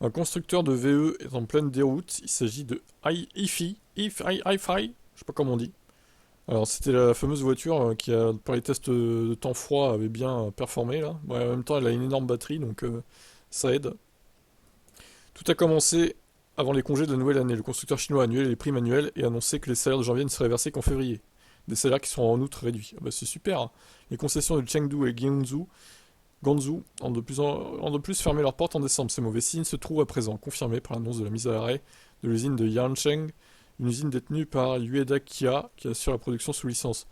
Un constructeur de VE est en pleine déroute. Il s'agit de hi-fi, je sais pas comment on dit. Alors c'était la fameuse voiture qui a, par les tests de temps froid, avait bien performé là. Ouais, en même temps, elle a une énorme batterie, donc ça aide. Tout a commencé avant les congés de la nouvelle année. Le constructeur chinois a annulé les primes annuelles et a annoncé que les salaires de janvier ne seraient versés qu'en février. Des salaires qui seront en outre réduits. Ah bah c'est super, hein. Les concessions de Chengdu et Guangzhou ont de plus fermé leurs portes en décembre. Ces mauvais signes se trouvent à présent confirmés par l'annonce de la mise à l'arrêt de l'usine de Yancheng, une usine détenue par Ueda Kia qui assure la production sous licence.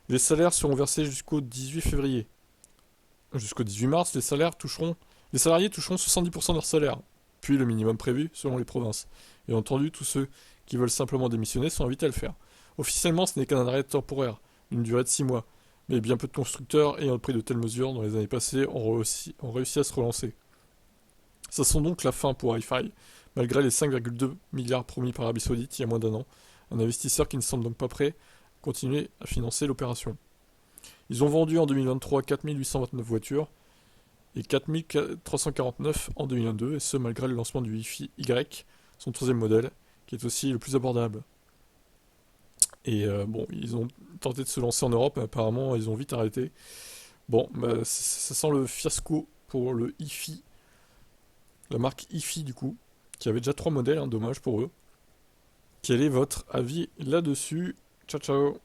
Les salaires seront versés jusqu'au 18 février. Jusqu'au 18 mars, les salariés toucheront 70% de leur salaire, puis le minimum prévu selon les provinces. Et entendu, tous ceux qui veulent simplement démissionner sont invités à le faire. Officiellement, ce n'est qu'un arrêt temporaire, d'une durée de 6 mois, mais bien peu de constructeurs ayant pris de telles mesures dans les années passées ont réussi à se relancer. Ça sent donc la fin pour Hi-Fi, malgré les 5,2 milliards promis par l'Arabie Saoudite il y a moins d'un an, un investisseur qui ne semble donc pas prêt à continuer à financer l'opération. Ils ont vendu en 2023 4829 voitures et 4349 en 2022, et ce malgré le lancement du Wi-Fi Y, son troisième modèle, qui est aussi le plus abordable. Et bon, ils ont tenté de se lancer en Europe, mais apparemment ils ont vite arrêté. Bon, bah, ça sent le fiasco pour le Hi-Fi, la marque Hi-Fi du coup, qui avait déjà trois modèles, hein, dommage pour eux. Quel est votre avis là-dessus? Ciao ciao.